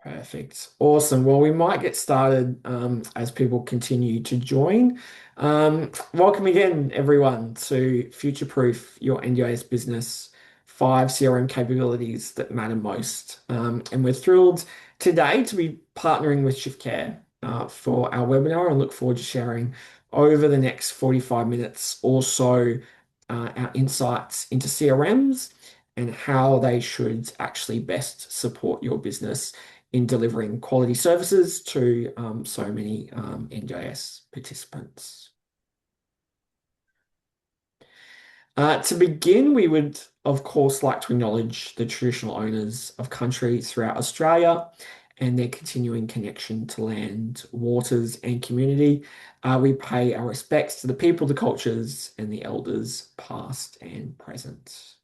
Perfect. Awesome. Well, we might get started as people continue to join. Welcome again, everyone, to Future Proof Your NDIS Business, 5 CRM capabilities that matter most. And we're thrilled today to be partnering with Shiftcare for our webinar and look forward to sharing over the next 45 minutes or so our insights into CRMs and how they should actually best support your business in delivering quality services to so many NDIS participants. To begin, we would, of course, like to acknowledge the traditional owners of country throughout Australia and their continuing connection to land, waters, and community. We pay our respects to the people, the cultures, and the elders, past and present.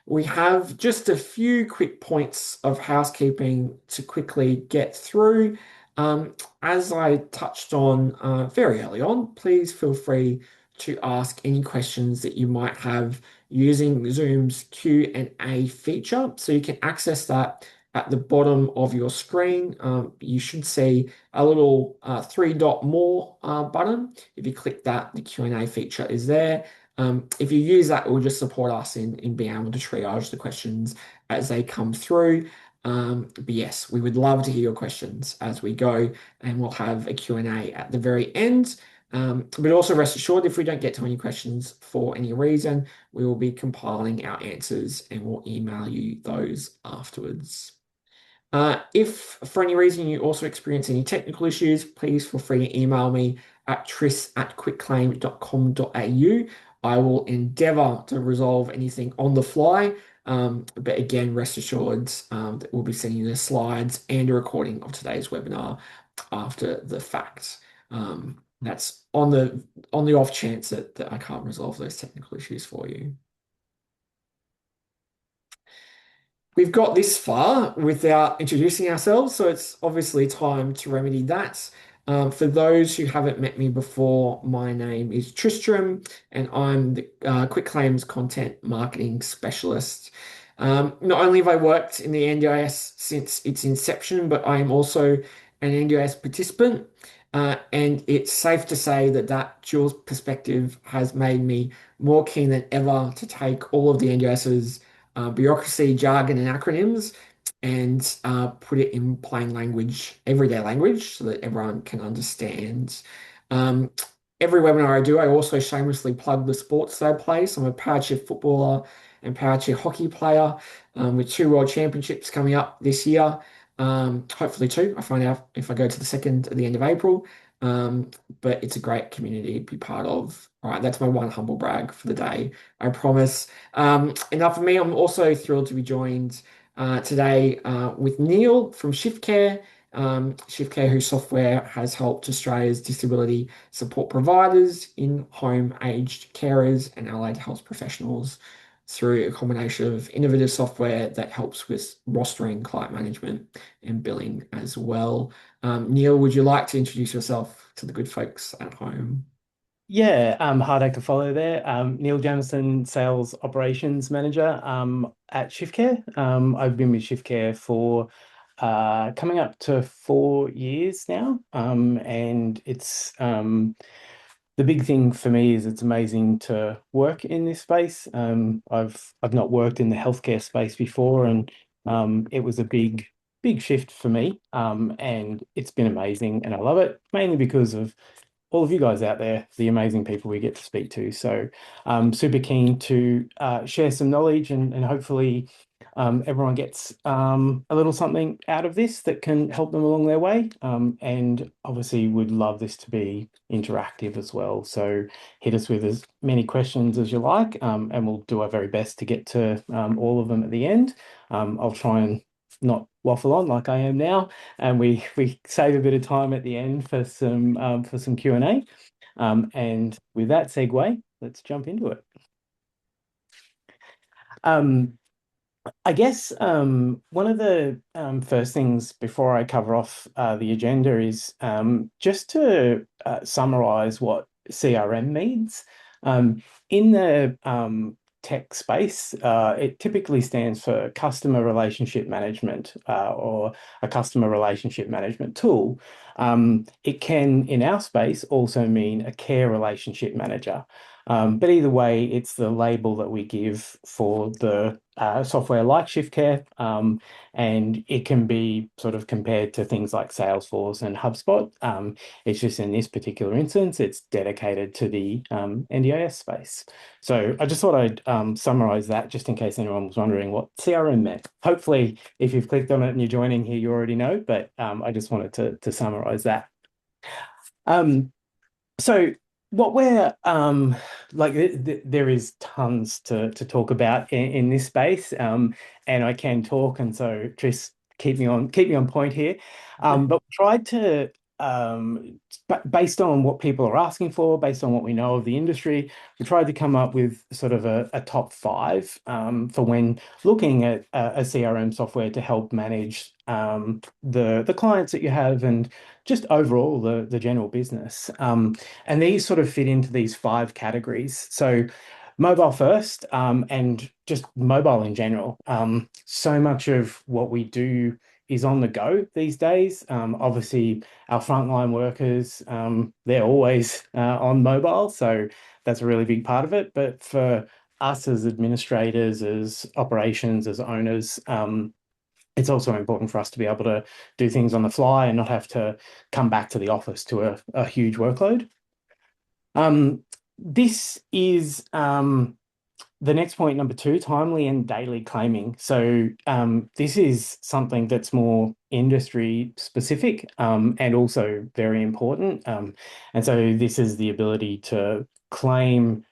We have just a few quick points of housekeeping to quickly get through. As I touched on very early on, please feel free to ask any questions that you might have using Zoom's Q&A feature. So you can access that at the bottom of your screen. You should see a little three-dot more button. If you click that, the Q&A feature is there. If you use that, it will just support us in being able to triage the questions as they come through. But yes, we would love to hear your questions as we go, and we'll have a Q&A at the very end. But also rest assured, if we don't get to any questions for any reason, we will be compiling our answers and we'll email you those afterwards. If for any reason you also experience any technical issues, please feel free to email me at tris@quickclaim.com.au. I will endeavour to resolve anything on the fly. But again, rest assured that we'll be sending you the slides and a recording of today's webinar after the fact. That's on the off chance that I can't resolve those technical issues for you. We've got this far without introducing ourselves, so it's obviously time to remedy that. For those who haven't met me before, my name is Tristram, and I'm the Quick Claims Content Marketing Specialist. Not only have I worked in the NDIS since its inception, but I am also an NDIS participant. And it's safe to say that that dual perspective has made me more keen than ever to take all of the NDIS's bureaucracy, jargon, and acronyms and put it in plain language, everyday language, so that everyone can understand. Um, every webinar I do, I also shamelessly plug the sports that I play. So I'm a parachair footballer and parachair hockey player with 2 world championships coming up this year. Hopefully two. I find out if I go to the second at the end of April. But it's a great community to be part of. All right, that's my one humble brag for the day, I promise. Enough of me. I'm also thrilled to be joined today with Neil from Shiftcare. Shiftcare, whose software has helped Australia's disability support providers, in-home aged carers, and allied health professionals through a combination of innovative software that helps with rostering, client management, and billing as well. Neil, would you like to introduce yourself to the good folks at home? Yeah, hard act to follow there. Neil Jamison, Sales Operations Manager at Shiftcare. I've been with Shiftcare for coming up to 4 years now. And it's the big thing for me is it's amazing to work in this space. I've not worked in the healthcare space before, and it was a big shift for me. And it's been amazing, and I love it mainly because of all of you guys out there, the amazing people we get to speak to. So super keen to share some knowledge and hopefully everyone gets a little something out of this that can help them along their way. And obviously would love this to be interactive as well. So hit us with as many questions as you like, and we'll do our very best to get to all of them at the end. I'll try and not waffle on like I am now, and we save a bit of time at the end for some Q&A. And with that segue, let's jump into it. I guess one of the first things before I cover off the agenda is just to summarize what CRM means. In the tech space, it typically stands for customer relationship management or a customer relationship management tool. It can, in our space, also mean a care relationship manager. But either way, it's the label that we give for the software like Shiftcare, and it can be sort of compared to things like Salesforce and HubSpot. It's just in this particular instance, it's dedicated to the NDIS space. So I just thought I'd summarize that just in case anyone was wondering what CRM meant. Hopefully, if you've clicked on it and you're joining here, you already know, but I just wanted to summarize that. Um, so what we're like there is tons to talk about in this space, and I can talk, and so Tris, keep me on point here. But we tried to based on what people are asking for, based on what we know of the industry, we tried to come up with sort of a top five for when looking at a CRM software to help manage the clients that you have and just overall the general business. And these sort of fit into these five categories. So mobile first, and just mobile in general. So much of what we do is on the go these days. Obviously, our frontline workers, they're always on mobile, so that's a really big part of it. But for us as administrators, as operations, as owners, it's also important for us to be able to do things on the fly and not have to come back to the office to a huge workload. This is the next point, number two, timely and daily claiming. So this is something that's more industry specific and also very important. And so this is the ability to claim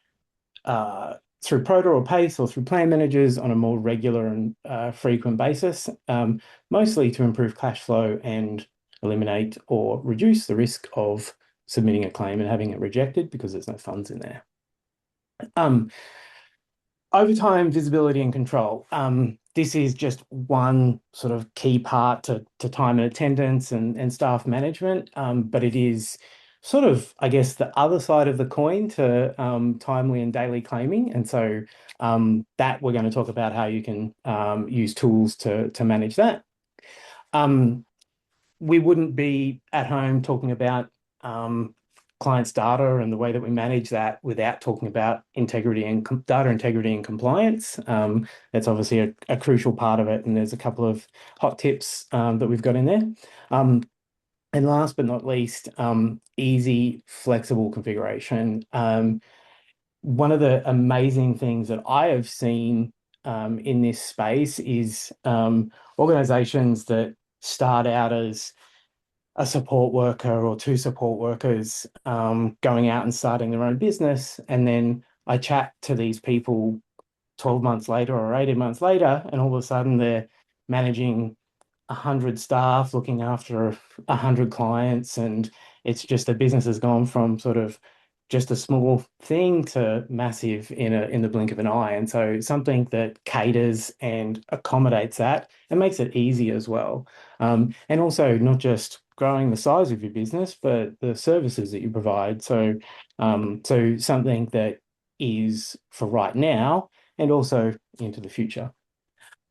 through Proto or Pace or through plan managers on a more regular and frequent basis, mostly to improve cash flow and eliminate or reduce the risk of submitting a claim and having it rejected because there's no funds in there. Overtime, visibility, and control. This is just one sort of key part to time and attendance and staff management, but it is sort of, I guess, the other side of the coin to timely and daily claiming. And so that we're going to talk about how you can use tools to manage that. We wouldn't be at home talking about clients' data and the way that we manage that without talking about integrity and data integrity and compliance. That's obviously a crucial part of it, and there's a couple of hot tips that we've got in there. And last but not least, easy, flexible configuration. One of the amazing things that I have seen in this space is organizations that start out as a support worker or two support workers going out and starting their own business. And then I chat to these people 12 months later or 18 months later, and all of a sudden they're managing 100 staff, looking after 100 clients, and it's just the business has gone from sort of just a small thing to massive in the blink of an eye. And so something that caters and accommodates that and makes it easy as well. And also not just growing the size of your business, but the services that you provide. So so something that is for right now and also into the future.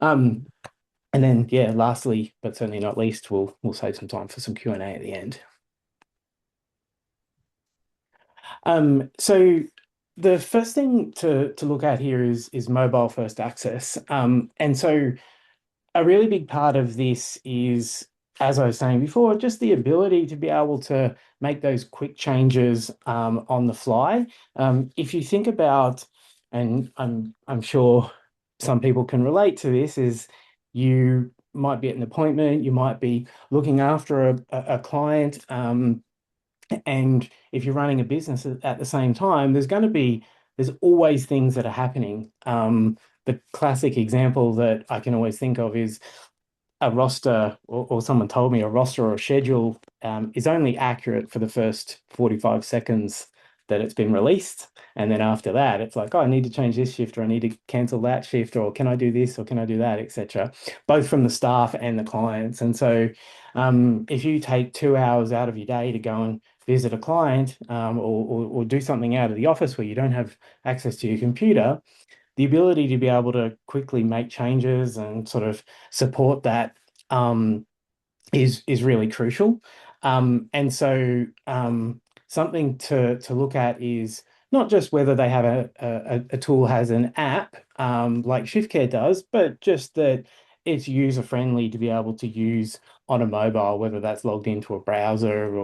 And then, yeah, lastly, but certainly not least, we'll save some time for some Q&A at the end. So the first thing to look at here is mobile first access. And so a really big part of this is, as I was saying before, just the ability to be able to make those quick changes on the fly. If you think about, and I'm sure some people can relate to this, is you might be at an appointment, you might be looking after a client, and if you're running a business at the same time, there's always things that are happening. The classic example that I can always think of is a roster, or someone told me a roster or a schedule is only accurate for the first 45 seconds that it's been released. And then after that, it's like, oh, I need to change this shift, or I need to cancel that shift, or can I do this, or can I do that, etc. Both from the staff and the clients. And so if you take 2 hours out of your day to go and visit a client or do something out of the office where you don't have access to your computer, the ability to be able to quickly make changes and sort of support that um, is really crucial. And so something to look at is not just whether they have a tool has an app like Shiftcare does, but just that it's user friendly to be able to use on a mobile, whether that's logged into a browser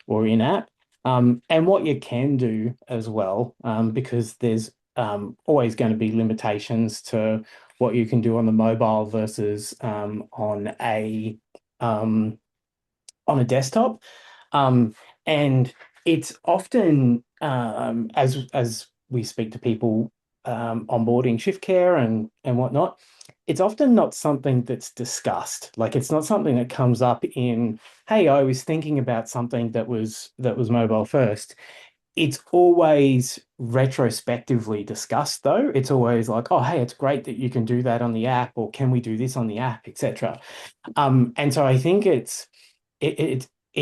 or in app. And what you can do as well, because there's always going to be limitations to what you can do on the mobile versus um, on a desktop. Um, and it's often, as we speak to people onboarding Shiftcare and whatnot, it's often not something that's discussed. Like it's not something that comes up in, hey, I was thinking about something that was mobile first. It's always retrospectively discussed, though. It's always like, oh, hey, it's great that you can do that on the app, or can we do this on the app, etc. And so I think it's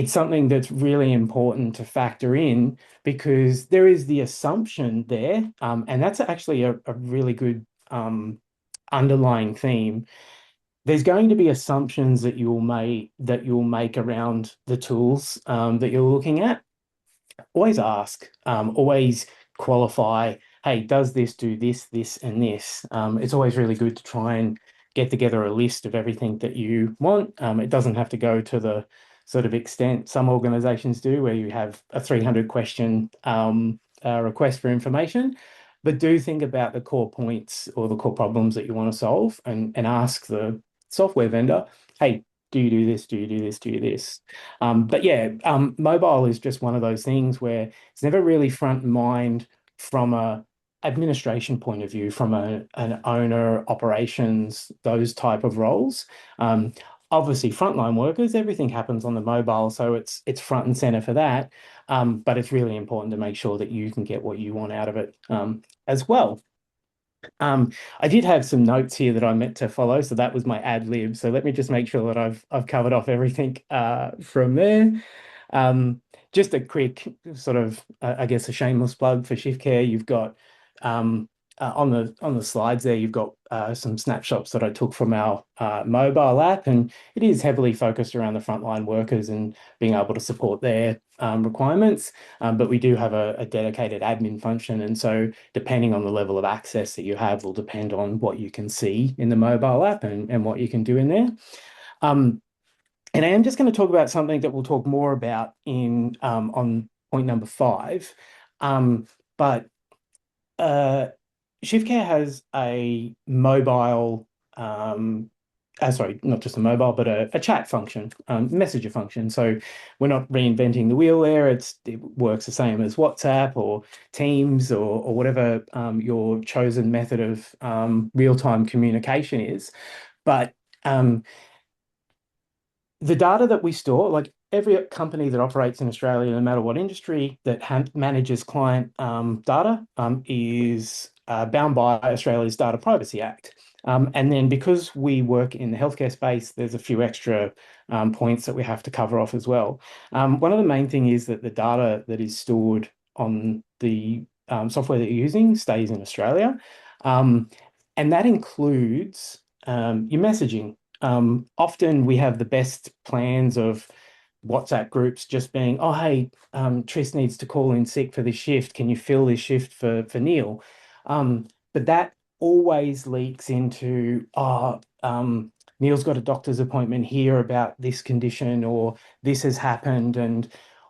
something that's really important to factor in because there is the assumption there, and that's actually a really good underlying theme. There's going to be assumptions that you'll make around the tools that you're looking at. Always ask, always qualify. Hey, does this do this, this, and this? It's always really good to try and get together a list of everything that you want. It doesn't have to go to the sort of extent some organizations do, where you have a 300 question request for information. But do think about the core points or the core problems that you want to solve and ask the software vendor, hey, do you do this? Do you do this? Do you do this? But yeah, mobile is just one of those things where it's never really front in mind from a administration point of view, from an owner, operations, those type of roles. Um, Obviously, frontline workers, everything happens on the mobile, so it's front and center for that. But it's really important to make sure that you can get what you want out of it as well. Um, I did have some notes here that I meant to follow, so that was my ad lib. So let me just make sure that I've covered off everything from there. Um, just a quick sort of, I guess, a shameless plug for Shiftcare. You've got on the slides there, you've got some snapshots that I took from our mobile app, and it is heavily focused around the frontline workers and being able to support their requirements. But we do have a dedicated admin function, and so depending on the level of access that you have will depend on what you can see in the mobile app and what you can do in there. Um, and I am just going to talk about something that we'll talk more about in on point number 5. But uh, Shiftcare has a mobile, sorry, not just a mobile, but a chat function, messenger function. So we're not reinventing the wheel there. It works the same as WhatsApp or Teams or whatever your chosen method of real-time communication is. But the data that we store, like every company that operates in Australia, no matter what industry that manages client data, is bound by Australia's Data Privacy Act. And then because we work in the healthcare space, there's a few extra points that we have to cover off as well. One of the main thing is that the data that is stored on the software that you're using stays in Australia. Um, and that includes your messaging. Often we have the best plans of WhatsApp groups just being, oh, hey, Tris needs to call in sick for this shift. Can you fill this shift for Neil? But that always leaks into, Neil's got a doctor's appointment here about this condition or this has happened. And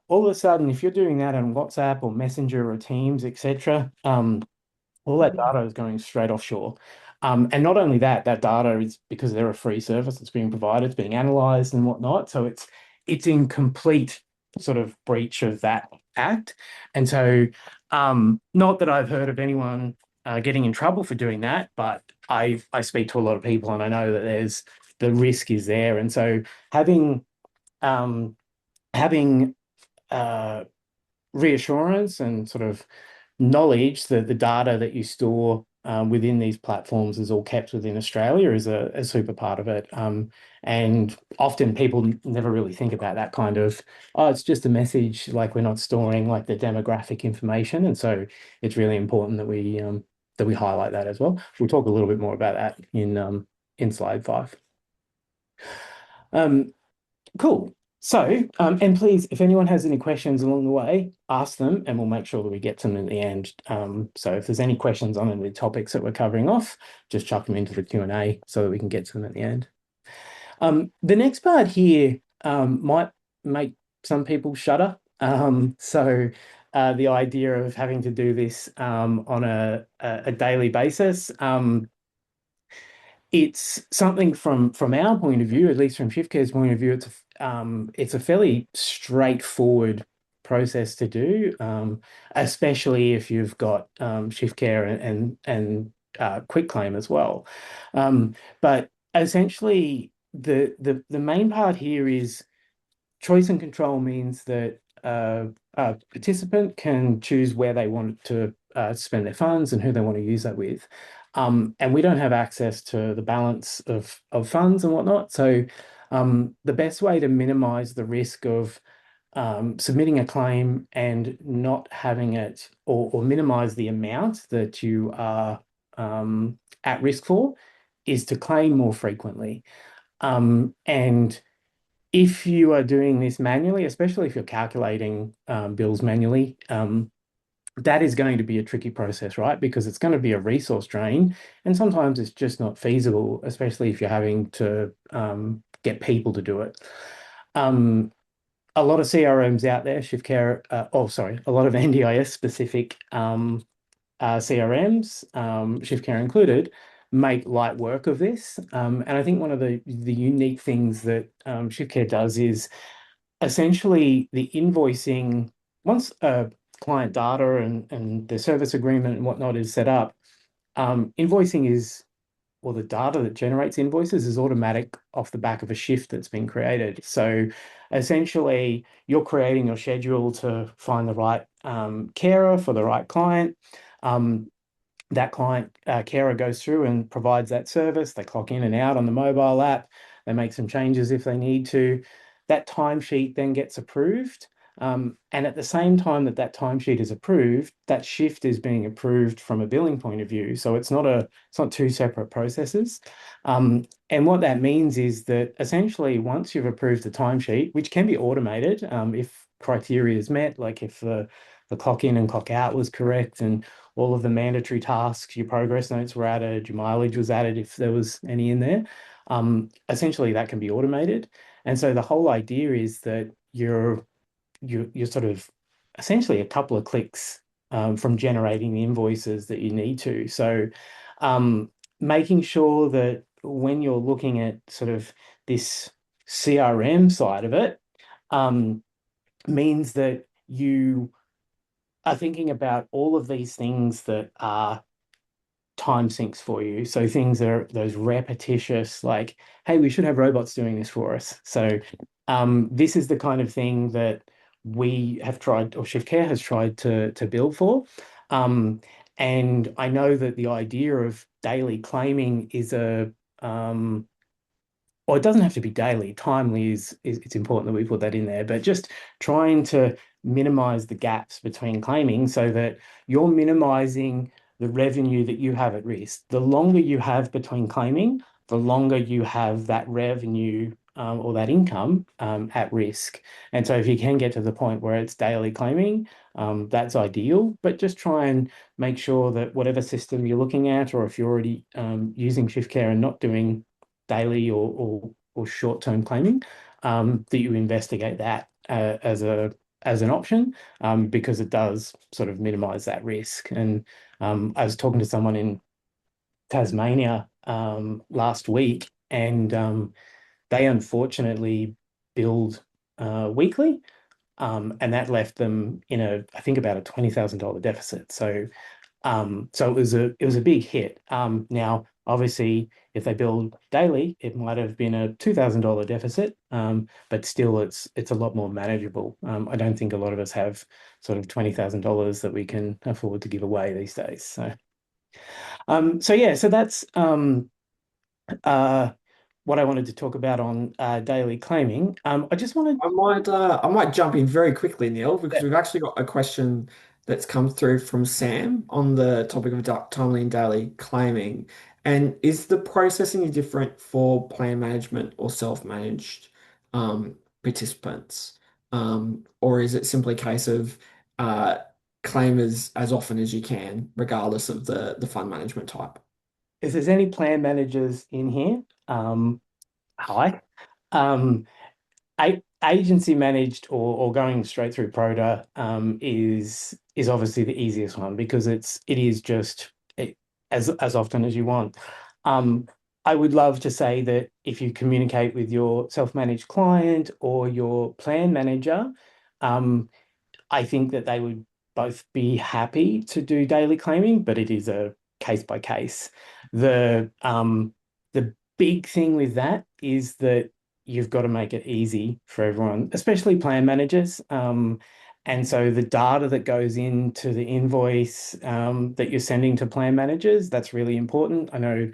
all of a sudden, if you're doing that on WhatsApp or Messenger or Teams, etc., all that data is going straight offshore. And not only that, that data is because they're a free service that's being provided, it's being analyzed and whatnot. So it's in complete sort of breach of that act. And so, not that I've heard of anyone getting in trouble for doing that, but I speak to a lot of people and I know that the risk is there. And so um, having reassurance and sort of knowledge that the data that you store within these platforms is all kept within Australia is a super part of it. And often people never really think about that kind of, oh, it's just a message, like we're not storing like the demographic information. And so it's really important that that we highlight that as well. We'll talk a little bit more about that in slide 5. Um, cool. So, and please, if anyone has any questions along the way, ask them, and we'll make sure that we get to them in the end. So if there's any questions on any of the topics that we're covering off, just chuck them into the Q&A so that we can get to them at the end. The next part here might make some people shudder. The idea of having to do this on a daily basis. It's something from our point of view, at least from Shiftcare's point of view, it's a fairly straightforward process to do, especially if you've got Shiftcare and quick claim as well. But essentially, the main part here is choice and control means that a participant can choose where they want to spend their funds and who they want to use that with. And we don't have access to the balance of funds and whatnot. So the best way to minimize the risk of submitting a claim and not having it, or minimize the amount that you are at risk for, is to claim more frequently. And if you are doing this manually, especially if you're calculating bills manually, that is going to be a tricky process, right? Because it's going to be a resource drain, and sometimes it's just not feasible, especially if you're having to get people to do it. A lot of CRMs out there, Shiftcare, a lot of NDIS specific CRMs, Shiftcare included, make light work of this. And I think one of the unique things that Shiftcare does is essentially the invoicing, once client data and the service agreement and whatnot is set up, invoicing is, or the data that generates invoices is automatic off the back of a shift that's been created. So essentially, you're creating your schedule to find the right carer for the right client. That client carer goes through and provides that service. They clock in and out on the mobile app. They make some changes if they need to. That timesheet then gets approved. And at the same time that that timesheet is approved, that shift is being approved from a billing point of view. So it's not two separate processes. And what that means is that essentially once you've approved the timesheet, which can be automated if criteria is met, like if the clock in and clock out was correct and all of the mandatory tasks, your progress notes were added, your mileage was added if there was any in there. Essentially, that can be automated. And so the whole idea is that you're sort of essentially a couple of clicks from generating the invoices that you need to. So making sure that when you're looking at sort of this CRM side of it, means that you are thinking about all of these things that are time sinks for you. So things are those repetitious, like, hey, we should have robots doing this for us. So this is the kind of thing that we have tried, or Shiftcare has tried to build for. And I know that the idea of daily claiming is or it doesn't have to be daily. Timely is it's important that we put that in there, but just trying to minimize the gaps between claiming so that you're minimizing the revenue that you have at risk. The longer you have between claiming, the longer you have that revenue or that income at risk. And so if you can get to the point where it's daily claiming, that's ideal, but just try and make sure that whatever system you're looking at, or if you're already using Shiftcare and not doing daily or short-term claiming, that you investigate that as an option, because it does sort of minimize that risk. And I was talking to someone in Tasmania last week, and they unfortunately billed weekly, and that left them in I think about a $20,000 deficit. So it was a big hit. Now, obviously, if they build daily, it might have been a $2,000 deficit, but still, it's a lot more manageable. I don't think a lot of us have sort of $20,000 that we can afford to give away these days. So that's uh, what I wanted to talk about on daily claiming. I just wanted. I might jump in very quickly, Neil, because we've actually got a question that's come through from Sam on the topic of timely and daily claiming. And is the process any different for plan management or self-managed participants? Or is it simply a case of uh, claim as often as you can, regardless of the fund management type? If there's any plan managers in here, hi. Um, agency managed or going straight through Proda is obviously the easiest one because it is just as often as you want. Um, I would love to say that if you communicate with your self-managed client or your plan manager, um, I think that they would both be happy to do daily claiming, but it is a case by case. The big thing with that is that you've got to make it easy for everyone, especially plan managers. And so the data that goes into the invoice that you're sending to plan managers, that's really important. I know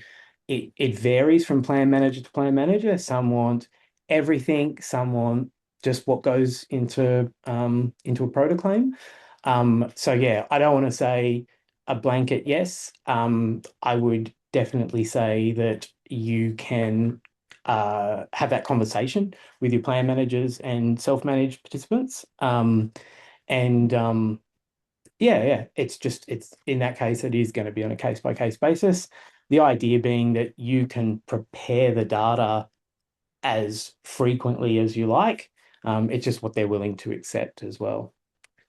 it varies from plan manager to plan manager. Some want everything, some want just what goes into a proto claim. So yeah, I don't want to say a blanket yes. I would definitely say that you can have that conversation with your plan managers and self-managed participants. And Yeah, yeah, it's in that case, it is going to be on a case by case basis. The idea being that you can prepare the data as frequently as you like. It's just what they're willing to accept as well.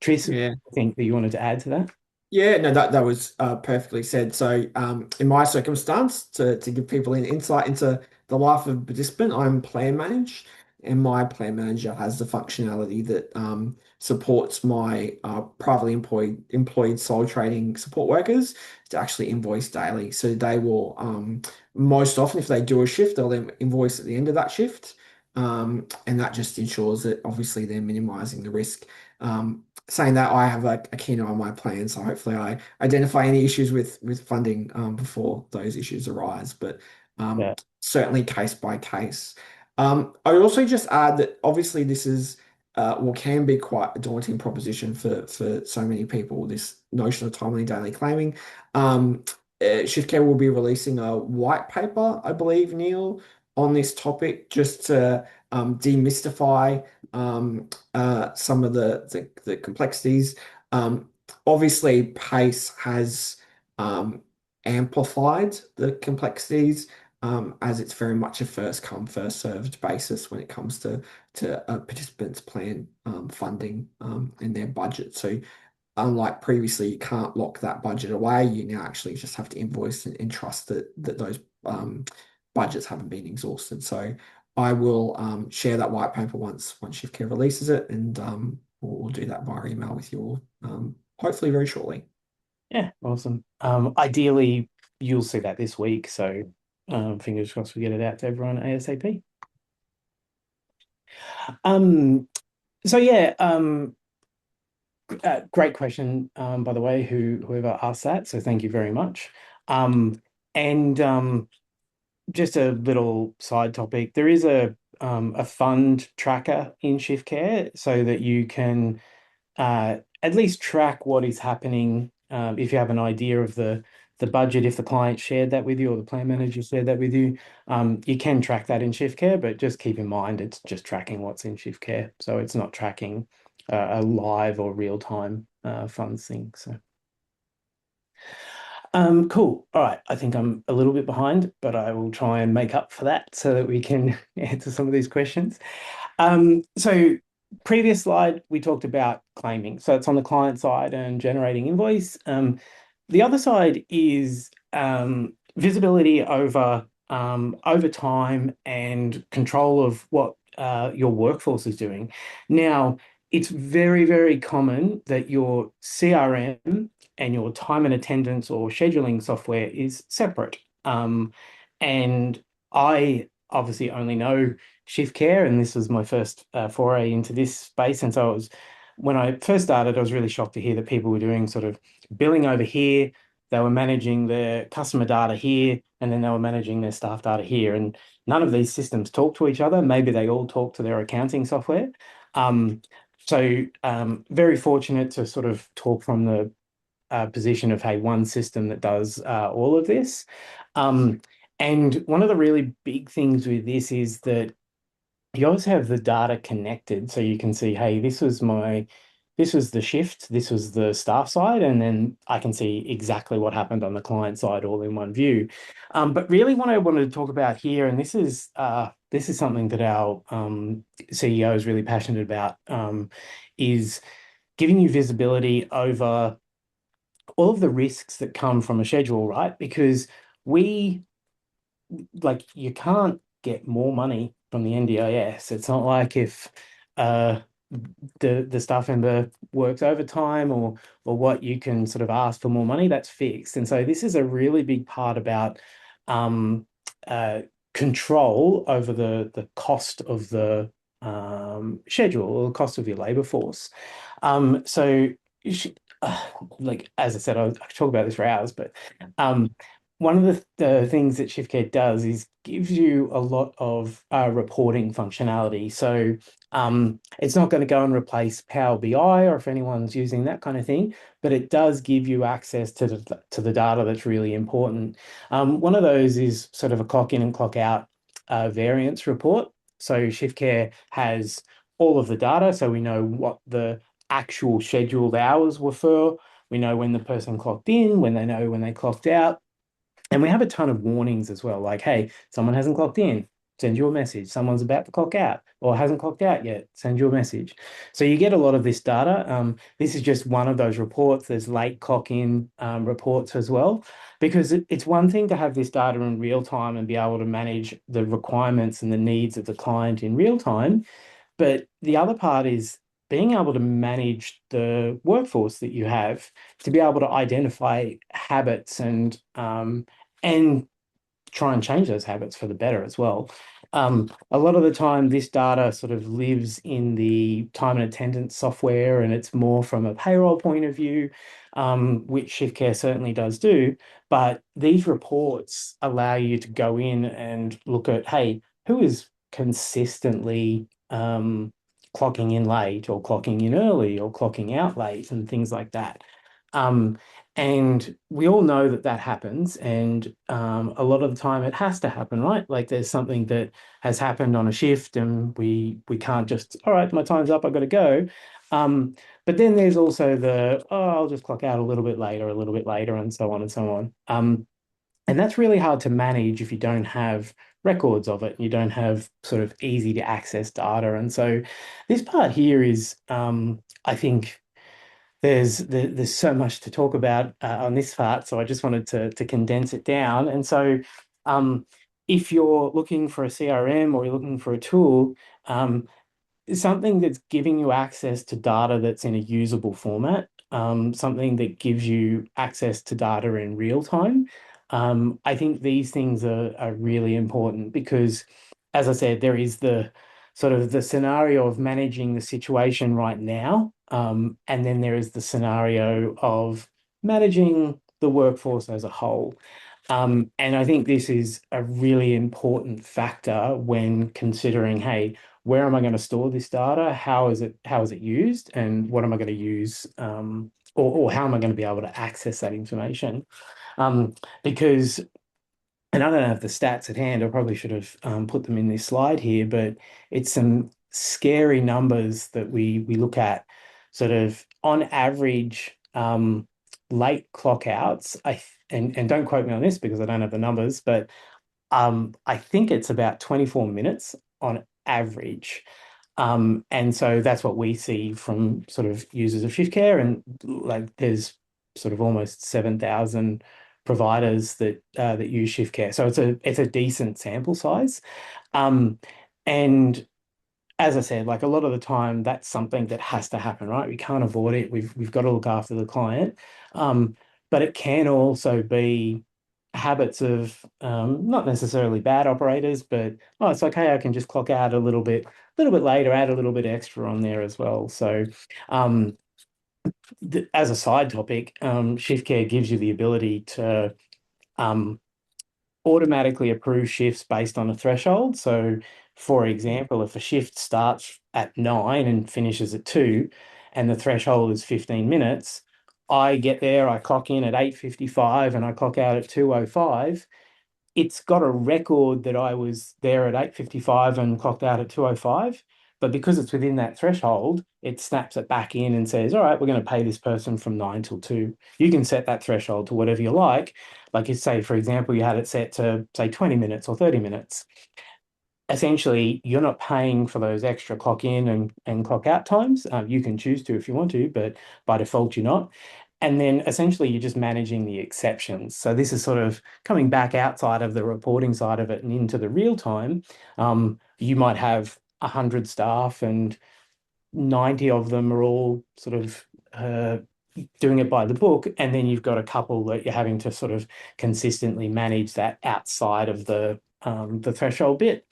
Tris, Yeah. I think that you wanted to add to that? Yeah, no, that was perfectly said. So, in my circumstance, to give people an insight into the life of a participant, I'm plan managed, and my plan manager has the functionality that supports my privately employed sole trading support workers to actually invoice daily. So they will most often, if they do a shift, they'll then invoice at the end of that shift, and that just ensures that obviously they're minimizing the risk. Saying that, I have a keen eye on my plan, so hopefully I identify any issues with funding before those issues arise. But Yeah, certainly case by case. I would also just add that obviously this is well, can be quite a daunting proposition for so many people. This notion of timely daily claiming. Shiftcare will be releasing a white paper, I believe, Neil, on this topic, just to demystify some of the complexities. Um, Obviously, pace has amplified the complexities as it's very much a first come, first served basis when it comes to participants' plan funding and their budget. So unlike previously, you can't lock that budget away. You now actually just have to invoice and trust that those budgets haven't been exhausted. So I will share that white paper once Shiftcare releases it, and we'll do that via email with you all, hopefully very shortly. yeah, awesome. Ideally, you'll see that this week, so fingers crossed we get it out to everyone ASAP. Um, so yeah, great question, by the way, whoever asked that. So thank you very much. And Just a little side topic. There is a fund tracker in Shiftcare so that you can at least track what is happening. If you have an idea of the budget, if the client shared that with you or the plan manager shared that with you, you can track that in Shiftcare, but just keep in mind it's just tracking what's in Shiftcare. So it's not tracking a live or real-time funds thing. So cool. All right. I think I'm a little bit behind, but I will try and make up for that so that we can answer some of these questions. So previous slide, we talked about claiming. So it's on the client side and generating invoice. The other side is visibility over time and control of what your workforce is doing. Now, it's very, very common that your CRM and your time and attendance or scheduling software is separate. And I obviously only know Shiftcare, and this was my first foray into this space. And so when I first started, I was really shocked to hear that people were doing sort of billing over here, they were managing their customer data here, and then they were managing their staff data here. And none of these systems talk to each other. Maybe they all talk to their accounting software. Um, Very fortunate to sort of talk from the position of, hey, one system that does all of this. Um, and one of the really big things with this is that you always have the data connected, so you can see, hey, this was the shift, this was the staff side, and then I can see exactly what happened on the client side all in one view. But really, what I wanted to talk about here, and this is something that our CEO is really passionate about, is giving you visibility over all of the risks that come from a schedule, right? Because we you can't get more money from the NDIS. It's not like if uh, the staff member works overtime or what you can sort of ask for more money, that's fixed. And so this is a really big part about um, uh, control over the cost of the schedule or the cost of your labor force. So you should, like as I said, I could talk about this for hours, but um, one of the things that Shiftcare does is gives you a lot of reporting functionality. So it's not going to go and replace Power BI or if anyone's using that kind of thing, but it does give you access to the data that's really important. One of those is sort of a clock in and clock out variance report. So Shiftcare has all of the data, so we know what the actual scheduled hours were for. We know when the person clocked in, when they know when they clocked out. And we have a ton of warnings as well, like, hey, someone hasn't clocked in, send you a message. Someone's about to clock out or hasn't clocked out yet, send you a message. So you get a lot of this data. This is just one of those reports. There's late clock in reports as well, because it's one thing to have this data in real time and be able to manage the requirements and the needs of the client in real time. But the other part is being able to manage the workforce that you have to be able to identify habits and try and change those habits for the better as well. A lot of the time, this data sort of lives in the time and attendance software, and it's more from a payroll point of view, which Shiftcare certainly does do. But these reports allow you to go in and look at, hey, who is consistently clocking in late or clocking in early or clocking out late and things like that. Um, and we all know that that happens. And a lot of the time it has to happen, right? Like there's something that has happened on a shift and we can't just, all right, my time's up, I've got to go. But then there's also I'll just clock out a little bit later, and so on and so on. And that's really hard to manage if you don't have records of it. You don't have sort of easy to access data. And so this part here is, I think, there's so much to talk about on this part, so I just wanted to condense it down. And so, if you're looking for a CRM or you're looking for a tool, something that's giving you access to data that's in a usable format, something that gives you access to data in real time. I think these things are really important because, as I said, there is the sort of the scenario of managing the situation right now, and then there is the scenario of managing the workforce as a whole. And I think this is a really important factor when considering, hey, where am I going to store this data? How is it used? And what am I going to use? Or how am I going to be able to access that information? Because, and I don't have the stats at hand, I probably should have put them in this slide here, but it's some scary numbers that we look at sort of on average, late clock outs. And don't quote me on this because I don't have the numbers, but I think it's about 24 minutes on average. And so that's what we see from sort of users of Shiftcare. And like there's sort of almost 7,000 providers that use Shiftcare. So it's a decent sample size. Um, and as I said, like a lot of the time, that's something that has to happen, right? We can't avoid it. We've got to look after the client. Um, but it can also be habits of not necessarily bad operators, but oh, it's okay. I can just clock out a little bit later, add a little bit extra on there as well. So, um, as a side topic, Shiftcare gives you the ability to um, automatically approve shifts based on a threshold. So For example, if a shift starts at 9 and finishes at 2 and the threshold is 15 minutes, I get there, I clock in at 8:55 and I clock out at 2:05. It's got a record that I was there at 8:55 and clocked out at 2:05. But because it's within that threshold, it snaps it back in and says, all right, we're going to pay this person from 9 till 2. You can set that threshold to whatever you like. Like you say, for example, you had it set to, say, 20 minutes or 30 minutes. Essentially, you're not paying for those extra clock in and clock out times. You can choose to if you want to, but by default, you're not. And then essentially, you're just managing the exceptions. So this is sort of coming back outside of the reporting side of it and into the real time. You might have 100 staff and 90 of them are all sort of doing it by the book, and then you've got a couple that you're having to sort of consistently manage that outside of the threshold bit.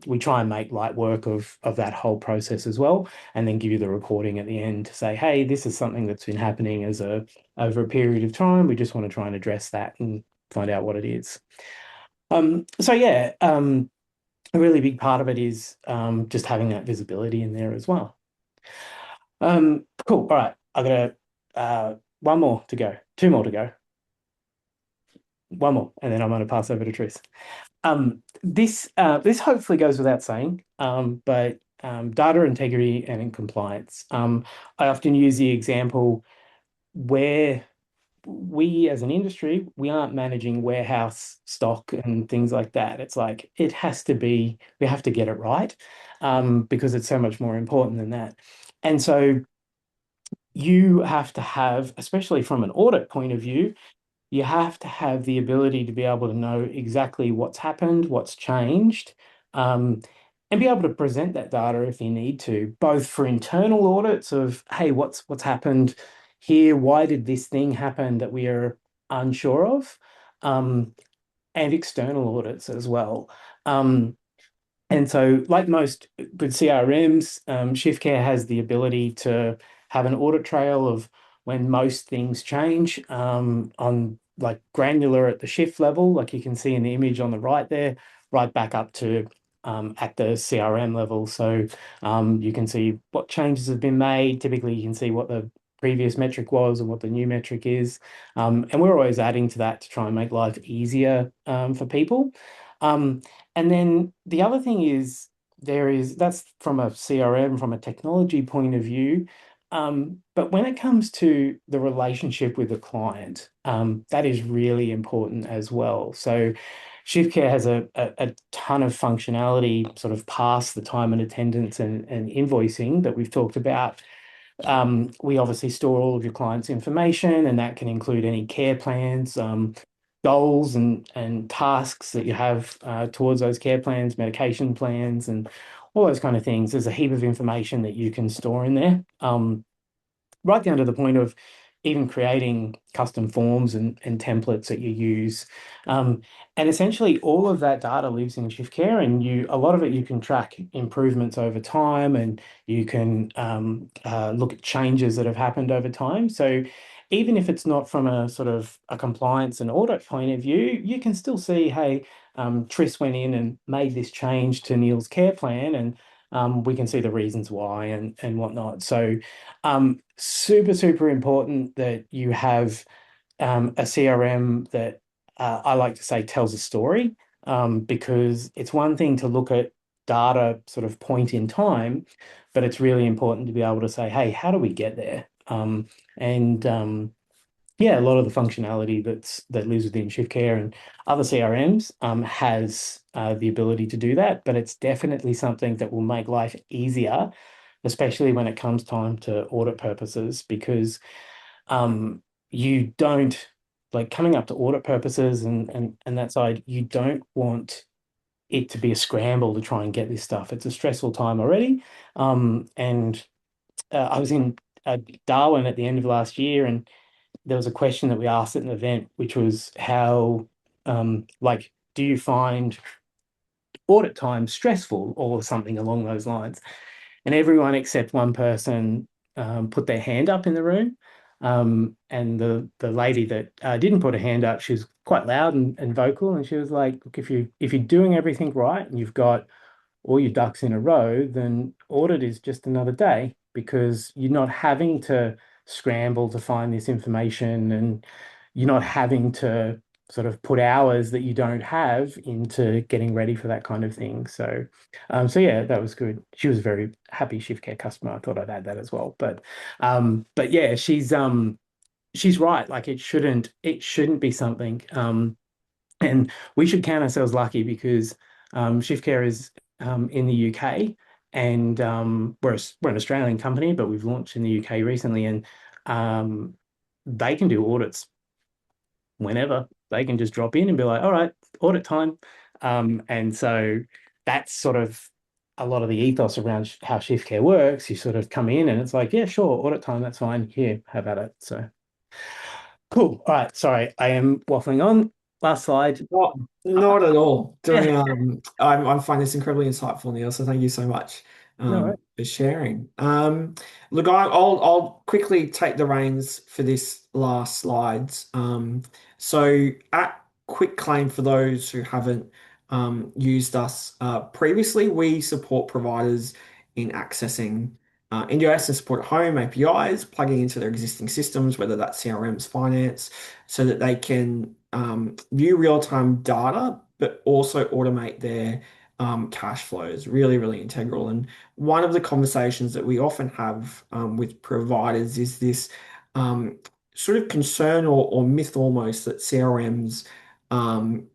We try and make light work of that whole process as well, and then give you the reporting at the end to say, hey, this is something that's been happening as a over a period of time. We just want to try and address that and find out what it is. So yeah, a really big part of it is just having that visibility in there as well. Cool. All right. I got one more to go, two more to go, one more, and then I'm going to pass over to Tris. This hopefully goes without saying, but data integrity and in compliance. I often use the example where we as an industry, we aren't managing warehouse stock and things like that. It's like it has to be, we have to get it right, because it's so much more important than that. And so you have to have, especially from an audit point of view, you have to have the ability to be able to know exactly what's happened, what's changed, and be able to present that data if you need to, both for internal audits of, hey, what's happened here? Why did this thing happen that we are unsure of? And external audits as well. And so, like most good CRMs, Shiftcare has the ability to have an audit trail of when most things change, on like granular at the shift level, like you can see in the image on the right there, right back up to at the CRM level. So you can see what changes have been made. Typically, you can see what the previous metric was and what the new metric is. And we're always adding to that to try and make life easier for people. Um, and then the other thing is that's from a CRM, from a technology point of view. But when it comes to the relationship with the client, that is really important as well. So Shiftcare has a ton of functionality sort of past the time and attendance and invoicing that we've talked about. We obviously store all of your clients' information, and that can include any care plans, goals and tasks that you have towards those care plans, medication plans, and all those kind of things. There's a heap of information that you can store in there. Right down to the point of even creating custom forms and templates that you use. And essentially all of that data lives in Shiftcare, and a lot of it you can track improvements over time, and you can look at changes that have happened over time. So even if it's not from a sort of a compliance and audit point of view, you can still see, hey, Tris went in and made this change to Neil's care plan, and we can see the reasons why and whatnot. So super, super important that you have a CRM that I like to say tells a story, because it's one thing to look at data sort of point in time, but it's really important to be able to say, hey, how do we get there? And yeah, a lot of the functionality that lives within Shiftcare and other CRMs has the ability to do that, but it's definitely something that will make life easier, especially when it comes time to audit purposes, because you don't like coming up to audit purposes and that side, you don't want it to be a scramble to try and get this stuff. It's a stressful time already. And I was in Darwin at the end of last year, and there was a question that we asked at an event, which was how, like, do you find audit time stressful or something along those lines? And everyone except one person put their hand up in the room. And the lady that didn't put her hand up, she was quite loud and vocal, and she was like, "Look, if you're doing everything right and you've got all your ducks in a row, then audit is just another day because you're not having to scramble to find this information and you're not having to sort of put hours that you don't have into getting ready for that kind of thing. So yeah, that was good. She was a very happy Shiftcare customer. I thought I'd add that as well. But yeah, she's right. Like it shouldn't be something. And we should count ourselves lucky because Shiftcare is in the UK and we're an Australian company, but we've launched in the UK recently and um, they can do audits whenever. They can just drop in and be like, all right, audit time. And so that's sort of a lot of the ethos around how Shiftcare works. You sort of come in and it's like, yeah, sure, audit time, that's fine. Here, have at it. So cool. All right. Sorry, I am waffling on. Last slide. Uh, Not at all. yeah, Doing I find this incredibly insightful, Neil. So thank you so much no, right. for sharing. Look, I'll quickly take the reins for this last slides. So at quick claim for those who haven't used us previously, we support providers in accessing NDIS and support home APIs, plugging into their existing systems, whether that's CRMs, finance, so that they can view real-time data, but also automate their cash flows. Really, really integral. And one of the conversations that we often have with providers is this um, sort of concern or myth almost that CRMs um,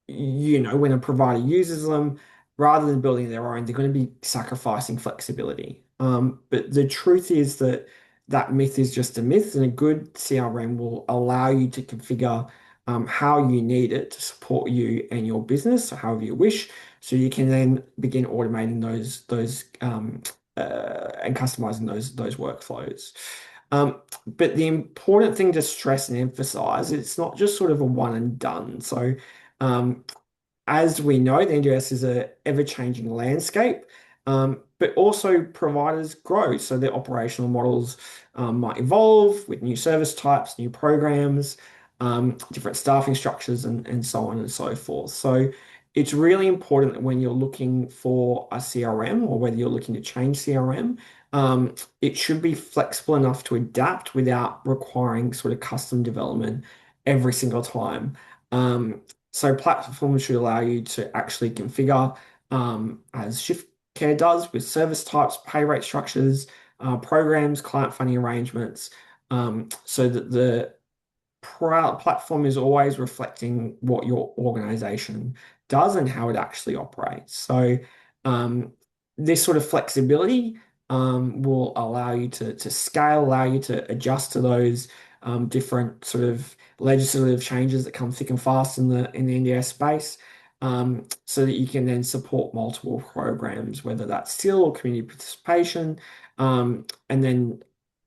when a provider uses them, rather than building their own, they're going to be sacrificing flexibility. But the truth is that that myth is just a myth, and a good CRM will allow you to configure how you need it to support you and your business, however you wish. So you can then begin automating those and customizing those workflows. But the important thing to stress and emphasize, it's not just sort of a one and done. So um, as we know, the NDIS is a ever-changing landscape, but also providers grow. So their operational models might evolve with new service types, new programs, different staffing structures, and so on and so forth. So it's really important that when you're looking for a CRM or whether you're looking to change CRM, it should be flexible enough to adapt without requiring sort of custom development every single time. Um, so platforms should allow you to actually configure, as Shiftcare does, with service types, pay rate structures, programs, client funding arrangements, so that the platform is always reflecting what your organization does and how it actually operates. So um, this sort of flexibility will allow you to scale, allow you to adjust to those different sort of legislative changes that come thick and fast in the NDS space. So that you can then support multiple programs, whether that's still or community participation. And then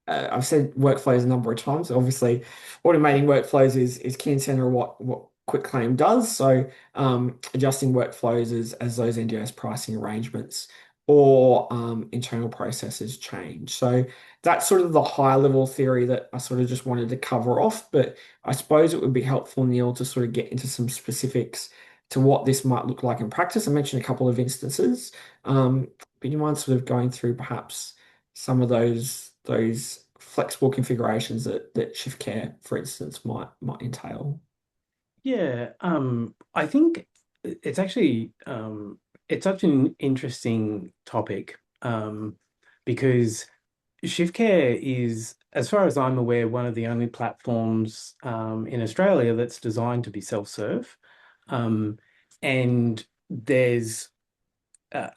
I've said workflows a number of times. Obviously, automating workflows is key and center of what QuickClaim does. So adjusting workflows as those NDIS pricing arrangements or internal processes change. So that's sort of the high level theory that I sort of just wanted to cover off. But I suppose it would be helpful, Neil, to sort of get into some specifics to what this might look like in practice. I mentioned a couple of instances, but you mind sort of going through perhaps some of those flexible configurations that Shiftcare, for instance, might entail. Yeah, I think it's actually it's such an interesting topic because Shiftcare is, as far as I'm aware, one of the only platforms in Australia that's designed to be self-serve. Um, and there's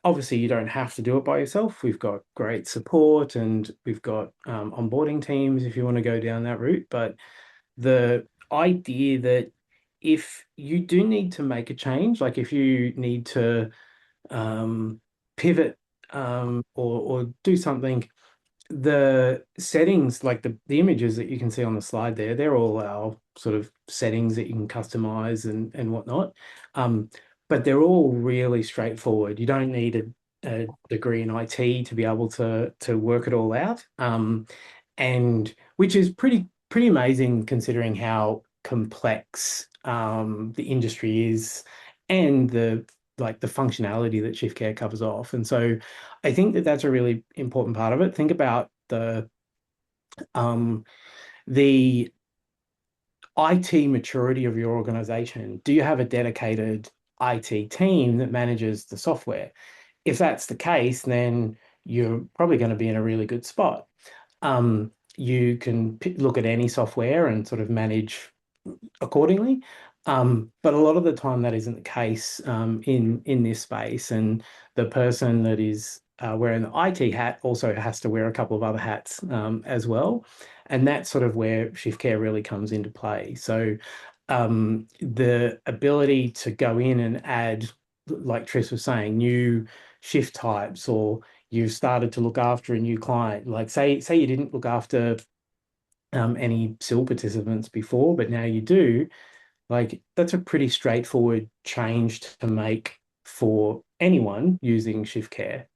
obviously you don't have to do it by yourself. We've got great support and we've got onboarding teams if you want to go down that route. But the idea that if you do need to make a change, like if you need to pivot or do something, the settings, like the images that you can see on the slide there, they're all our sort of settings that you can customize and whatnot. Um, but they're all really straightforward. You don't need a degree in IT to be able to work it all out. And which is pretty amazing considering how complex the industry is and like the functionality that Shiftcare covers off. And so I think that that's a really important part of it. Think about um, the IT maturity of your organization. Do you have a dedicated IT team that manages the software? If that's the case, then you're probably going to be in a really good spot. You can look at any software and sort of manage accordingly. But a lot of the time that isn't the case in this space, and the person that is wearing the IT hat also has to wear a couple of other hats as well, and that's sort of where Shiftcare really comes into play. So the ability to go in and add, like Trish was saying, new shift types, or you've started to look after a new client, like say you didn't look after any SIL participants before, but now you do, like that's a pretty straightforward change to make for anyone using Shiftcare.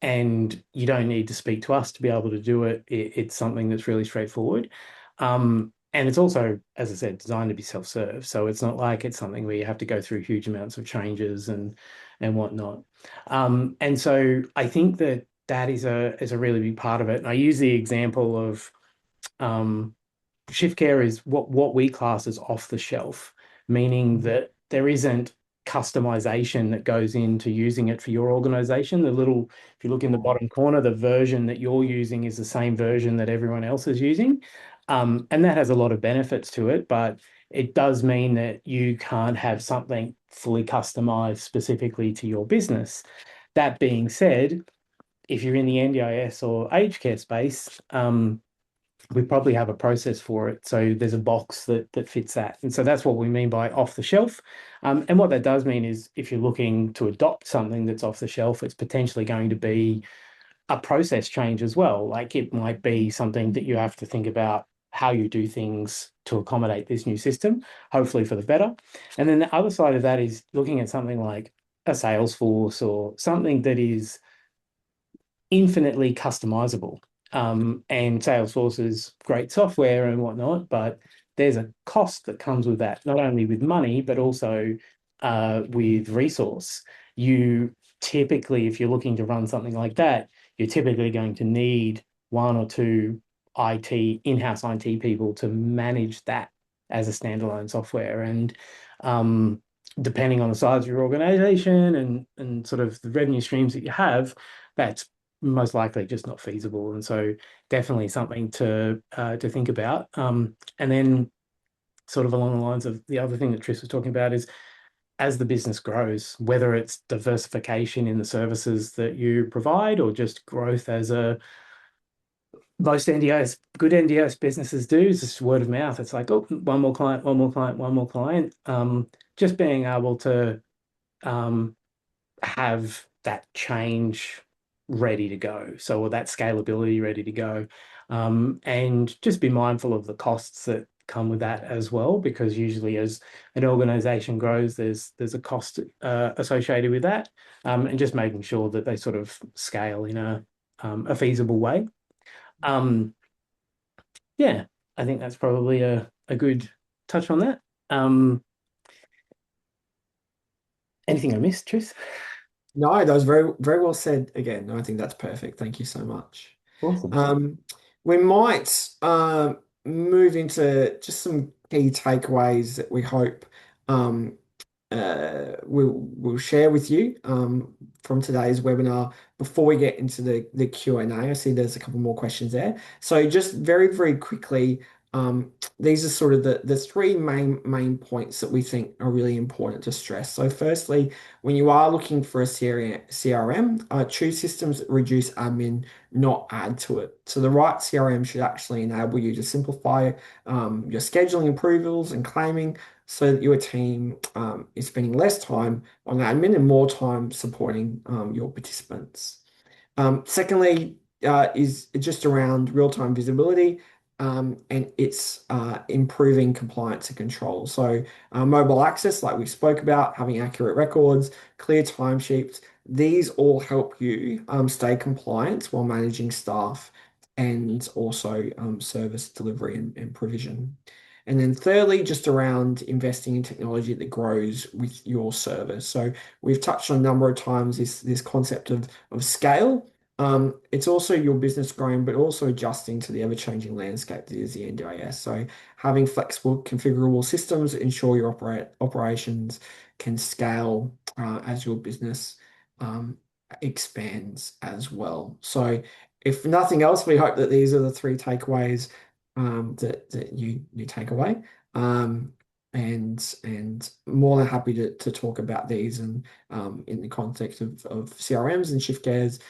And you don't need to speak to us to be able to do it. It's something that's really straightforward. And it's also, as I said, designed to be self-serve. So it's not like it's something where you have to go through huge amounts of changes and whatnot. And so I think that that is a really big part of it. And I use the example of um, Shiftcare is what we class as off the shelf, meaning that there isn't customization that goes into using it for your organization. If you look in the bottom corner, the version that you're using is the same version that everyone else is using. And that has a lot of benefits to it, but it does mean that you can't have something fully customized specifically to your business. That being said, if you're in the NDIS or aged care space, we probably have a process for it. So there's a box that fits that. And so that's what we mean by off the shelf. And what that does mean is if you're looking to adopt something that's off the shelf, it's potentially going to be a process change as well. Like it might be something that you have to think about how you do things to accommodate this new system, hopefully for the better. And then the other side of that is looking at something like a Salesforce or something that is infinitely customizable. And Salesforce is great software and whatnot, but there's a cost that comes with that, not only with money, but also with resource. You typically, if you're looking to run something like that, you're typically going to need one or two in-house IT people to manage that as a standalone software. And depending on the size of your organization and sort of the revenue streams that you have, that's most likely just not feasible. And so definitely something to think about. And then sort of along the lines of the other thing that Tris was talking about is as the business grows, whether it's diversification in the services that you provide or just growth as a most NDIS, good NDIS businesses do is just word of mouth. It's like, oh, one more client, one more client, one more client. Just being able to um, have that change ready to go. So, or that scalability ready to go. And just be mindful of the costs that come with that as well, because usually as an organization grows, there's a cost associated with that. And just making sure that they sort of scale in a feasible way. Um, yeah, I think that's probably a good touch on that. Anything I missed, Tris? No, that was very, very well said again. I think that's perfect. Thank you so much. Awesome. Um, we might move into just some key takeaways that we hope um, we'll share with you from today's webinar before we get into the Q&A. I see there's a couple more questions there. So just very, very quickly, these are sort of the three main points that we think are really important to stress. So firstly, when you are looking for a CRM, choose systems that reduce admin, not add to it. So the right CRM should actually enable you to simplify your scheduling approvals and claiming so that your team is spending less time on admin and more time supporting your participants. Secondly, is just around real-time visibility, and it's improving compliance and control. So mobile access, like we spoke about, having accurate records, clear timesheets, these all help you stay compliant while managing staff and also service delivery and provision. And then thirdly, just around investing in technology that grows with your service. So we've touched on a number of times this concept of scale. It's also your business growing, but also adjusting to the ever-changing landscape that is the NDIS. So having flexible, configurable systems ensure your operations can scale as your business expands as well. So if nothing else, we hope that these are the three takeaways that you take away. Um, and more than happy to talk about these and in the context of CRMs and Shiftcares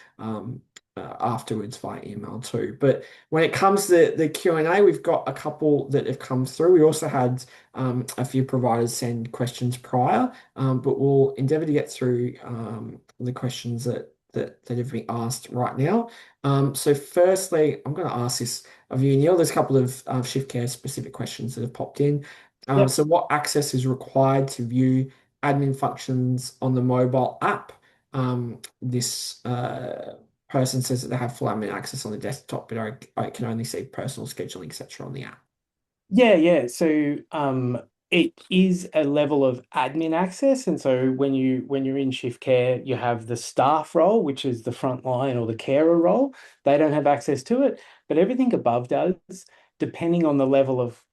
afterwards via email too. But when it comes to the Q&A, we've got a couple that have come through. We also had a few providers send questions prior, but we'll endeavour to get through the questions that have been asked right now. So firstly, I'm going to ask this of you, Neil. There's a couple of Shiftcare specific questions that have popped in. Yep. So what access is required to view admin functions on the mobile app? This person says that they have full admin access on the desktop, but I can only see personal scheduling, etc. on the app. Yeah, yeah. So it is a level of admin access. And so when you're in shift care, you have the staff role, which is the front line or the carer role. They don't have access to it, but everything above does, depending on the level of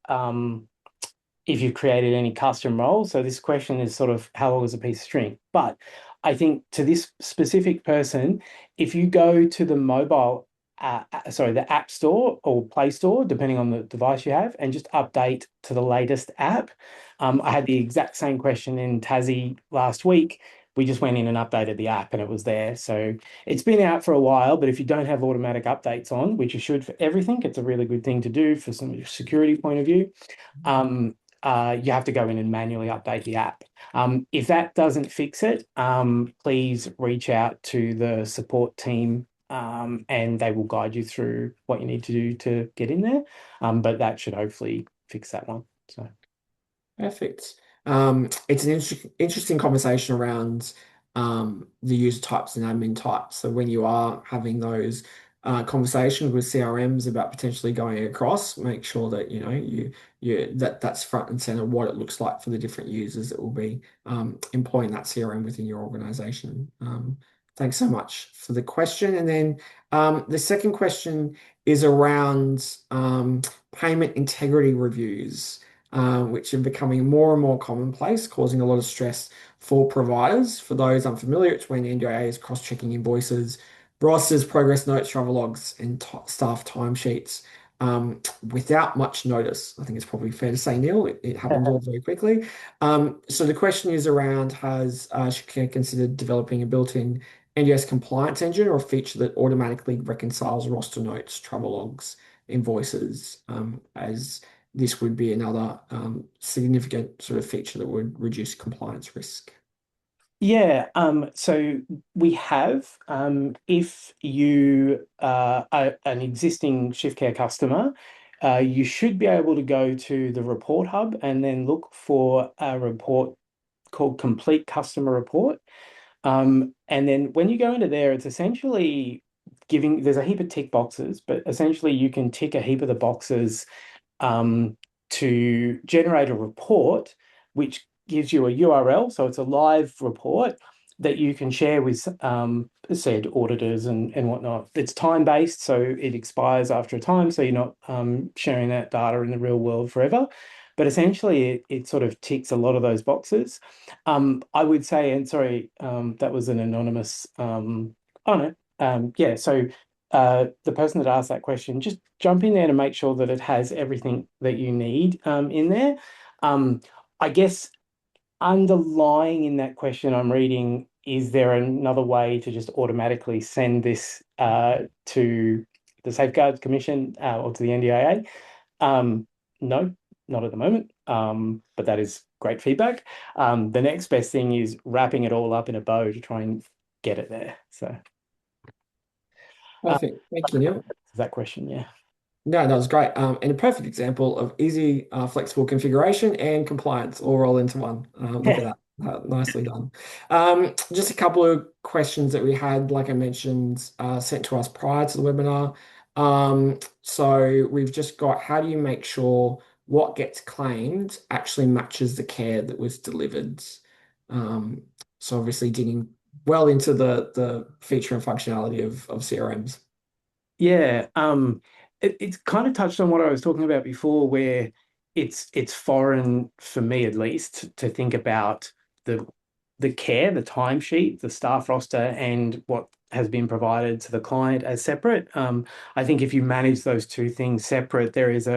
if you've created any custom roles. So this question is sort of how long is a piece of string? But I think to this specific person, if you go to the the App Store or Play Store, depending on the device you have, and just update to the latest app. I had the exact same question in Tassie last week. We just went in and updated the app and it was there. So it's been out for a while, but if you don't have automatic updates on, which you should for everything, it's a really good thing to do for some security point of view. You have to go in and manually update the app. If that doesn't fix it, please reach out to the support team and they will guide you through what you need to do to get in there. But that should hopefully fix that one. So Perfect. It's an interesting conversation around the user types and admin types. So when you are having those conversations with CRMs about potentially going across, make sure that you that's front and center what it looks like for the different users that will be employing that CRM within your organization. Thanks so much for the question. And then the second question is around payment integrity reviews which are becoming more and more commonplace, causing a lot of stress for providers. For those unfamiliar, it's when NDIA is cross-checking invoices, rosters, progress notes, travel logs, and staff timesheets without much notice. I think it's probably fair to say, Neil, it happens all very quickly. So the question is around, has Shiftcare considered developing a built-in NDIS compliance engine or a feature that automatically reconciles roster notes, travel logs, invoices, as this would be another significant sort of feature that would reduce compliance risk. yeah, so we have, if you are an existing Shiftcare customer, you should be able to go to the report hub and then look for a report called Complete Customer Report. And then when you go into there, it's essentially there's a heap of tick boxes, but essentially you can tick a heap of the boxes um, to generate a report, which gives you a URL. So it's a live report that you can share with said auditors and whatnot. It's time-based, so it expires after a time, so you're not sharing that data in the real world forever. But essentially, it sort of ticks a lot of those boxes. I would say, and sorry, that was an anonymous. Oh no, yeah. So the person that asked that question, just jump in there to make sure that it has everything that you need in there. I guess underlying in that question I'm reading, is there another way to just automatically send this to the Safeguards Commission or to the NDIA? No, not at the moment, but that is great feedback. The next best thing is wrapping it all up in a bow to try and get it there. So uh, Perfect. Thank you, Neil. that question, yeah. No, that was great. And a perfect example of easy, flexible configuration and compliance all roll into one. Look at that. Nicely done. Just a couple of questions that we had, like I mentioned, sent to us prior to the webinar. So we've just got, how do you make sure what gets claimed actually matches the care that was delivered. Um, so obviously digging well into the feature and functionality of CRMs. Yeah, it's kind of touched on what I was talking about before, where it's foreign for me at least to think about the the care, the timesheet, the staff roster, and what has been provided to the client as separate. I think if you manage those two things separate, there's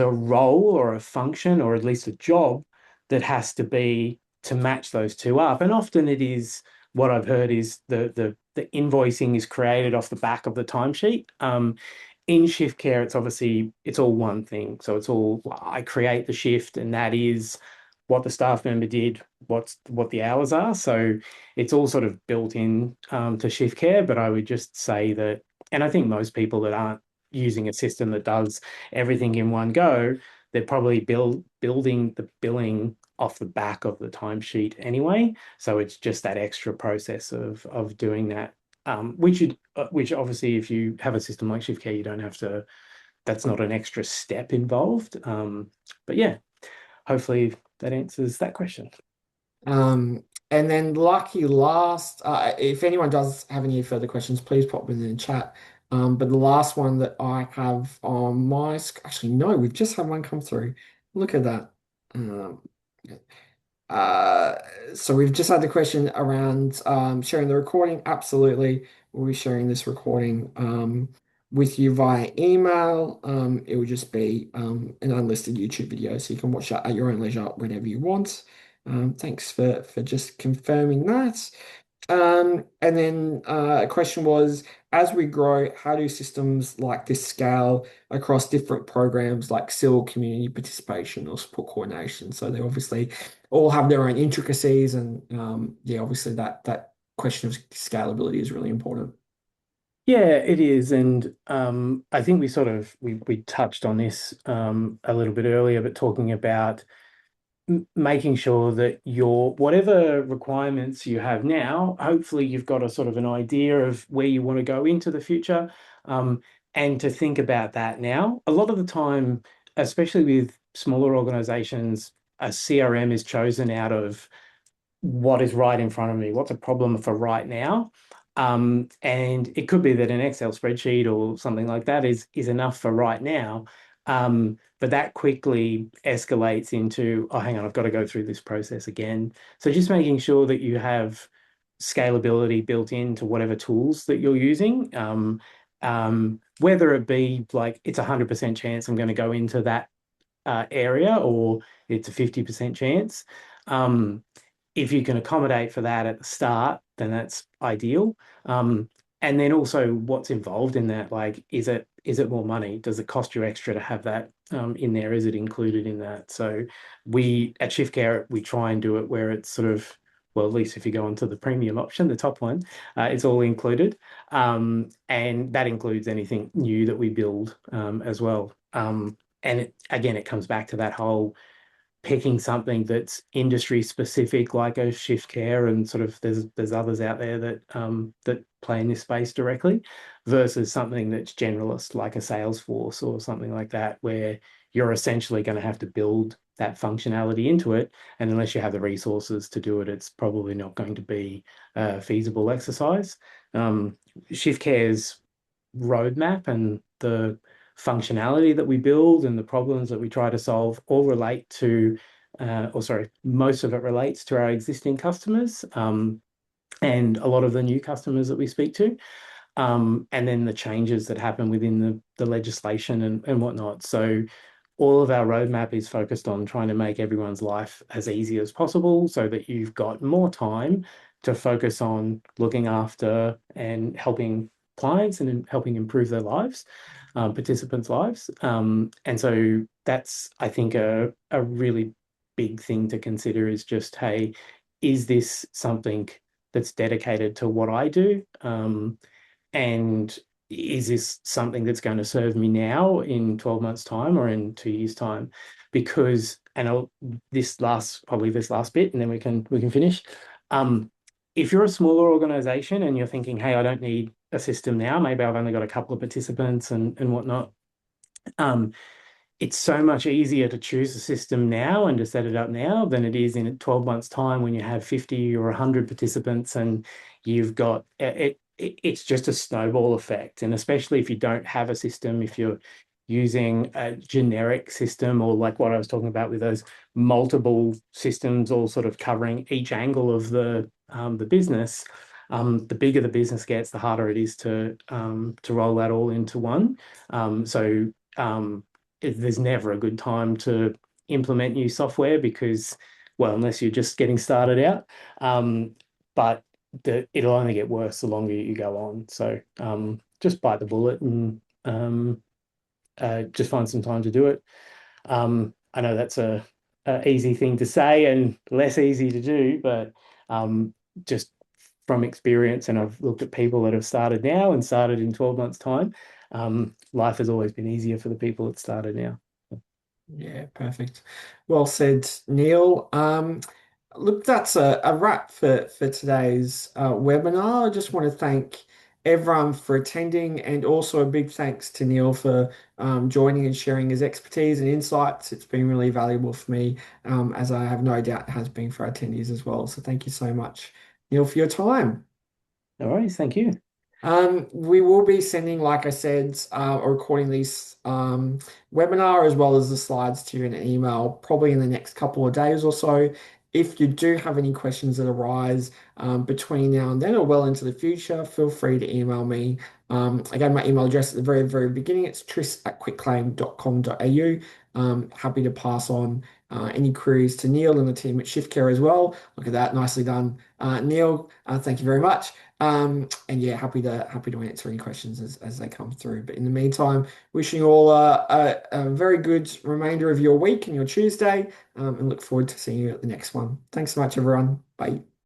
a role or a function or at least a job that has to be to match those two up. And often it is what I've heard is the invoicing is created off the back of the timesheet. In Shiftcare, it's obviously it's all one thing. So it's all I create the shift, and that is what the staff member did, what the hours are. So it's all sort of built in to Shiftcare. But I would just say that, and I think most people that aren't using a system that does everything in one go, they're probably building the billing off the back of the timesheet anyway. So it's just that extra process of doing that, which obviously if you have a system like Shiftcare, you don't have to. That's not an extra step involved. But yeah, hopefully that answers that question. And then lucky last, if anyone does have any further questions, please pop them in the chat. But the last one that I have on my actually no, we've just had one come through. Look at that. Um, Uh, so we've just had the question around sharing the recording. Absolutely. We'll be sharing this recording with you via email. It will just be an unlisted YouTube video, so you can watch that at your own leisure whenever you want. Thanks for just confirming that. And then a question was, as we grow, how do systems like this scale across different programs like civil community participation or support coordination? So they obviously all have their own intricacies, and yeah, obviously that question of scalability is really important. Yeah, it is, and I think we touched on this a little bit earlier, but talking about making sure that your whatever requirements you have now, hopefully you've got a sort of an idea of where you want to go into the future, um, and to think about that now. A lot of the time, especially with smaller organizations, a CRM is chosen out of what is right in front of me, what's a problem for right now. And it could be that an Excel spreadsheet or something like that is enough for right now. But that quickly escalates into, oh, hang on, I've got to go through this process again. So just making sure that you have scalability built into whatever tools that you're using. Whether it be like it's 100% chance I'm going to go into that area, or it's a 50% chance. Um, if you can accommodate for that at the start, then that's ideal. And then also what's involved in that, like, is it more money? Does it cost you extra to have that in there? Is it included in that? So we at Shiftcare, we try and do it where it's sort of, well, at least if you go onto the premium option, the top one, it's all included. And that includes anything new that we build as well. Again, it comes back to that whole picking something that's industry specific, like a Shiftcare, and sort of there's others out there that play in this space directly, versus something that's generalist, like a Salesforce or something like that, where you're essentially going to have to build that functionality into it, and unless you have the resources to do it, it's probably not going to be a feasible exercise. Shiftcare's roadmap and the functionality that we build and the problems that we try to solve all relate to, or sorry, most of it relates to our existing customers, and a lot of the new customers that we speak to, and then the changes that happen within the legislation and whatnot. So all of our roadmap is focused on trying to make everyone's life as easy as possible so that you've got more time to focus on looking after and helping clients and helping improve their lives, participants' lives. And so that's, I think, a really big thing to consider is just, hey, is this something that's dedicated to what I do? And is this something that's going to serve me now in 12 months' time or in 2 years' time? Because, and this last bit, and then we can finish. If you're a smaller organization and you're thinking, hey, I don't need a system now, maybe I've only got a couple of participants and whatnot. Um, it's so much easier to choose a system now and to set it up now than it is in 12 months' time when you have 50 or 100 participants and you've got it's just a snowball effect. And especially if you don't have a system, if you're using a generic system or like what I was talking about with those multiple systems all sort of covering each angle of the business, the bigger the business gets, the harder it is to roll that all into one. So there's never a good time to implement new software because, well, unless you're just getting started out. But it'll only get worse the longer you go on. So just bite the bullet and just find some time to do it. I know that's a easy thing to say and less easy to do, but just from experience, and I've looked at people that have started now and started in 12 months' time, life has always been easier for the people that started now. Yeah, perfect. Well said, Neil. Look, that's a wrap for today's webinar. I just want to thank everyone for attending, and also a big thanks to Neil for joining and sharing his expertise and insights. It's been really valuable for me, as I have no doubt it has been for our attendees as well. So thank you so much, Neil, for your time. No worries, thank you. We will be sending, like I said, or recording these webinar as well as the slides to you in an email, probably in the next couple of days or so. If you do have any questions that arise between now and then or well into the future, feel free to email me. Again, my email address at the very, very beginning, it's tris@quitclaim.com.au. Happy to pass on any queries to Neil and the team at Shiftcare as well. Look at that, nicely done. Neil, thank you very much. And yeah, happy to answer any questions as they come through. But in the meantime, wishing you all a very good remainder of your week and your Tuesday, and look forward to seeing you at the next one. Thanks so much, everyone. Bye.